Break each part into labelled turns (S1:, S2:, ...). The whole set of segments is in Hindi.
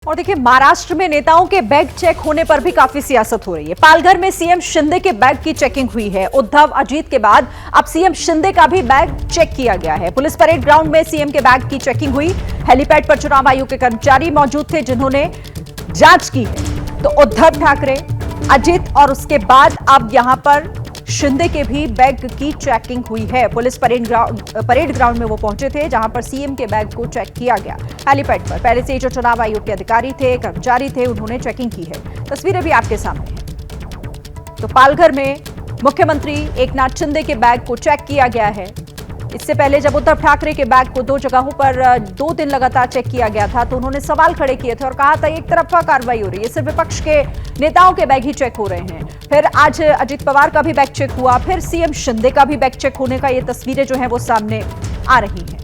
S1: और देखिए, महाराष्ट्र में नेताओं के बैग चेक होने पर भी काफी सियासत हो रही है। पालघर में सीएम शिंदे के बैग की चेकिंग हुई है। उद्धव अजीत के बाद अब सीएम शिंदे का भी बैग चेक किया गया है। पुलिस परेड ग्राउंड में सीएम के बैग की चेकिंग हुई। हेलीपैड पर चुनाव आयोग के कर्मचारी मौजूद थे जिन्होंने जांच की है। तो उद्धव ठाकरे, अजीत और उसके बाद अब यहां पर शिंदे के भी बैग की चेकिंग हुई है। पुलिस परेड ग्राउंड में वो पहुंचे थे जहां पर सीएम के बैग को चेक किया गया। हेलीपैड पर पहले से ही जो चुनाव आयोग के अधिकारी थे, कर्मचारी थे, उन्होंने चेकिंग की है। तस्वीरें भी आपके सामने हैं। तो पालघर में मुख्यमंत्री एकनाथ शिंदे के बैग को चेक किया गया है। इससे पहले जब उद्धव ठाकरे के बैग को 2 जगहों पर 2 दिन लगातार चेक किया गया था तो उन्होंने सवाल खड़े किए थे और कहा था एक तरफा कार्रवाई हो रही है, सिर्फ विपक्ष के नेताओं के बैग ही चेक हो रहे हैं। फिर आज अजित पवार का भी बैग चेक हुआ, फिर सीएम शिंदे का भी बैग चेक होने का ये तस्वीरें जो है वो सामने आ रही हैं।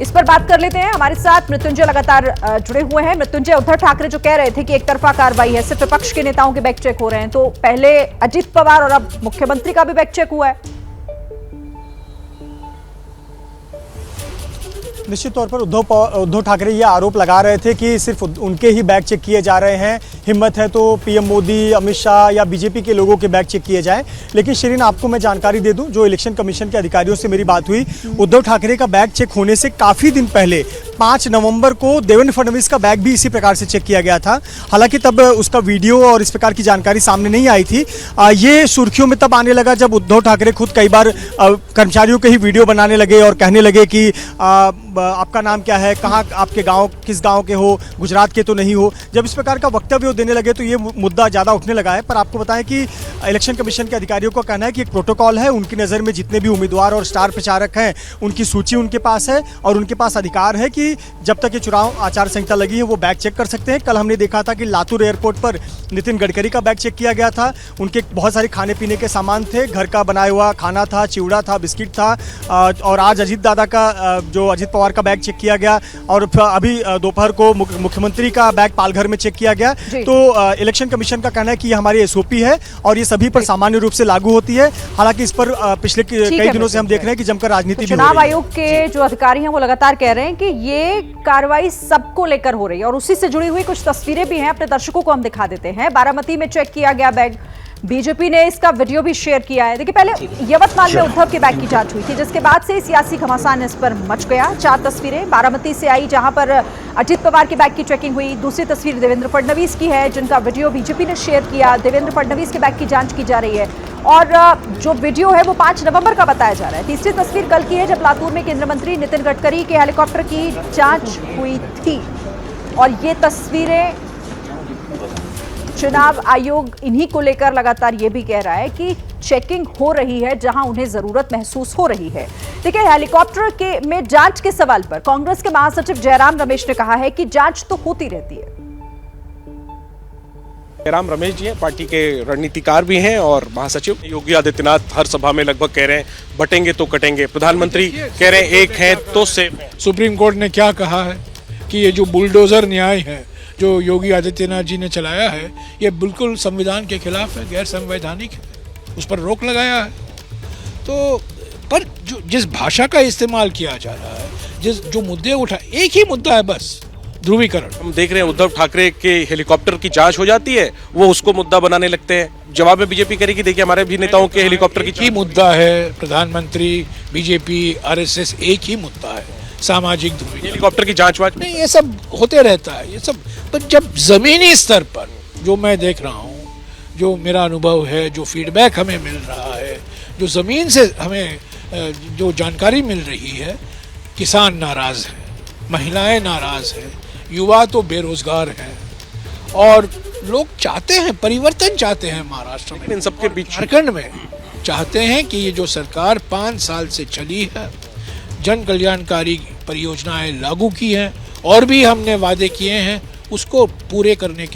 S1: इस पर बात कर लेते हैं। हमारे साथ मृत्युंजय लगातार जुड़े हुए हैं। मृत्युंजय, उद्धव ठाकरे जो कह रहे थे कि एक तरफा कार्रवाई है, सिर्फ विपक्ष के नेताओं के बैग चेक हो रहे हैं, तो पहले अजित पवार और अब मुख्यमंत्री का भी बैग चेक हुआ है।
S2: निश्चित तौर पर उद्धव ठाकरे ये आरोप लगा रहे थे कि सिर्फ उनके ही बैग चेक किए जा रहे हैं। हिम्मत है तो पीएम मोदी, अमित शाह या बीजेपी के लोगों के बैग चेक किए जाएं। लेकिन शिरीन, आपको मैं जानकारी दे दूं, जो इलेक्शन कमीशन के अधिकारियों से मेरी बात हुई, उद्धव ठाकरे का बैग चेक होने से काफ़ी दिन पहले 5 नवंबर को देवेंद्र फडणवीस का बैग भी इसी प्रकार से चेक किया गया था। हालांकि तब उसका वीडियो और इस प्रकार की जानकारी सामने नहीं आई थी। ये सुर्खियों में तब आने लगा जब उद्धव ठाकरे खुद कई बार कर्मचारियों के ही वीडियो बनाने लगे और कहने लगे कि आपका नाम क्या है, कहाँ आपके गांव, किस गांव के हो, गुजरात के तो नहीं हो। जब इस प्रकार का वक्तव्य वो देने लगे तो ये मुद्दा ज़्यादा उठने लगा है। पर आपको बताएं कि इलेक्शन कमीशन के अधिकारियों का कहना है कि एक प्रोटोकॉल है, उनकी नज़र में जितने भी उम्मीदवार और स्टार प्रचारक हैं उनकी सूची उनके पास है और उनके पास अधिकार है कि जब तक ये चुनाव आचार संहिता लगी है वो बैग चेक कर सकते हैं। कल हमने देखा था कि लातूर एयरपोर्ट पर नितिन गडकरी का बैग चेक किया गया था। उनके बहुत सारे खाने पीने के सामान थे, घर का बनाया हुआ खाना था, चिवड़ा था, बिस्किट था। और आज अजीत दादा का, जो अजीत पवार का बैग चेक किया गया और अभी दोपहर को मुख्यमंत्री का बैग पालघर में चेक किया गया। तो इलेक्शन कमीशन का कहना है कि ये हमारी एसओपी है और ये सभी पर सामान्य रूप से लागू होती है। हालांकि इस पर पिछले कई दिनों से हम देख रहे हैं कि जमकर राजनीति भी हो रही है।
S1: चुनाव आयोग के जो अधिकारी हैं वो लगातार कह रहे हैं कि ये कार्रवाई सबको लेकर हो रही है और उसी से जुड़ी हुई कुछ तस्वीरें भी हैं, अपने दर्शकों को हम दिखा देते हैं। बारामती में चेक किया गया बैग, बीजेपी ने इसका वीडियो भी शेयर किया है। देखिए, पहले यवतमाल में उद्धव के बैग की जांच हुई थी, जिसके बाद से सियासी घमासान इस पर मच गया। 4 तस्वीरें बारामती से आई जहां पर अजित पवार के बैग की चेकिंग हुई। दूसरी तस्वीर देवेंद्र फडणवीस की है, जिनका वीडियो बीजेपी ने शेयर किया। देवेंद्र फडणवीस के बैग की जांच की जा रही है और जो वीडियो है वो 5 नवंबर का बताया जा रहा है। तीसरी तस्वीर कल की है जब लातूर में केंद्रीय मंत्री नितिन गडकरी के हेलीकॉप्टर की जांच हुई थी। और ये तस्वीरें, चुनाव आयोग इन्हीं को लेकर लगातार ये भी कह रहा है कि चेकिंग हो रही है जहां उन्हें जरूरत महसूस हो रही है। देखिए, हेलीकॉप्टर के में जांच के सवाल पर कांग्रेस के महासचिव जयराम रमेश ने कहा है कि जांच तो होती रहती है।
S3: जयराम रमेश जी हैं, पार्टी के रणनीतिकार भी हैं और महासचिव। योगी आदित्यनाथ हर सभा में लगभग कह रहे हैं बटेंगे तो कटेंगे। प्रधानमंत्री कह रहे हैं एक है तो सेफ है।
S4: सुप्रीम कोर्ट ने क्या कहा है कि ये जो बुलडोजर न्याय है जो योगी आदित्यनाथ जी ने चलाया है, ये बिल्कुल संविधान के खिलाफ है, गैर संवैधानिक है, उस पर रोक लगाया है। तो पर जिस भाषा का इस्तेमाल किया जा रहा है, जो मुद्दे उठा, एक ही मुद्दा है बस, ध्रुवीकरण।
S3: हम देख रहे हैं उद्धव ठाकरे के हेलीकॉप्टर की जांच हो जाती है, वो उसको मुद्दा बनाने लगते हैं। जवाब में बीजेपी करेगी, देखिए हमारे भी नेताओं के हेलीकॉप्टर की
S4: ही मुद्दा है। प्रधानमंत्री, बीजेपी, आरएसएस, एक ही मुद्दा है, सामाजिक ध्रुवीकरण।
S3: हेलीकॉप्टर की जांच वाच
S4: नहीं, ये सब होते रहता है, ये सब। पर जब जमीनी स्तर पर जो मैं देख रहा हूँ, जो मेरा अनुभव है, जो फीडबैक हमें मिल रहा है, जो ज़मीन से हमें जो जानकारी मिल रही है, किसान नाराज़ है, महिलाएं नाराज़ हैं, युवा तो बेरोजगार हैं और लोग चाहते हैं, परिवर्तन चाहते हैं महाराष्ट्र में,
S3: इन सबके बीच
S4: झारखंड में चाहते हैं कि ये जो सरकार 5 साल से चली है, जन कल्याणकारी परियोजनाएं लागू की हैं और भी हमने वादे किए हैं, उसको पूरा करने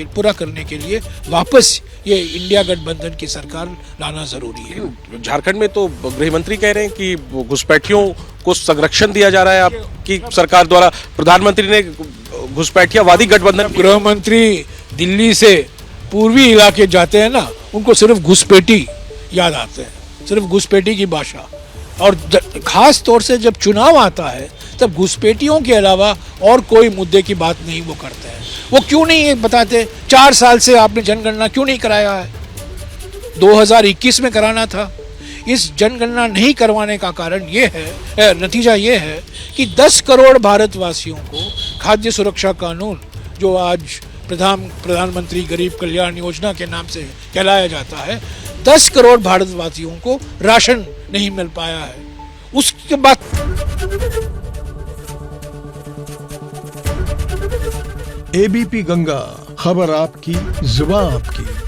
S4: के लिए वापस ये इंडिया गठबंधन की सरकार लाना जरूरी है।
S3: झारखंड में तो गृह मंत्री कह रहे हैं कि घुसपैठियों को संरक्षण दिया जा रहा है आपकी सरकार द्वारा। प्रधानमंत्री ने घुसपैठियावादी गठबंधन।
S4: गृह मंत्री दिल्ली से पूर्वी इलाके जाते हैं ना, उनको सिर्फ घुसपैठी याद आते हैं, सिर्फ घुसपैठी की भाषा। और खास तौर से जब चुनाव आता है तब घुसपैठियों के अलावा और कोई मुद्दे की बात नहीं वो करते हैं। वो क्यों नहीं ये बताते 4 साल से आपने जनगणना क्यों नहीं कराया है? 2021 में कराना था। इस जनगणना नहीं करवाने का कारण ये है, नतीजा ये है कि 10 करोड़ भारतवासियों को खाद्य सुरक्षा कानून, जो आज प्रधानमंत्री गरीब कल्याण योजना के नाम से कहलाया जाता है, 10 करोड़ भारतवासियों को राशन नहीं मिल पाया है। उसके बाद
S5: एबीपी गंगा, खबर आपकी, जुबान आपकी।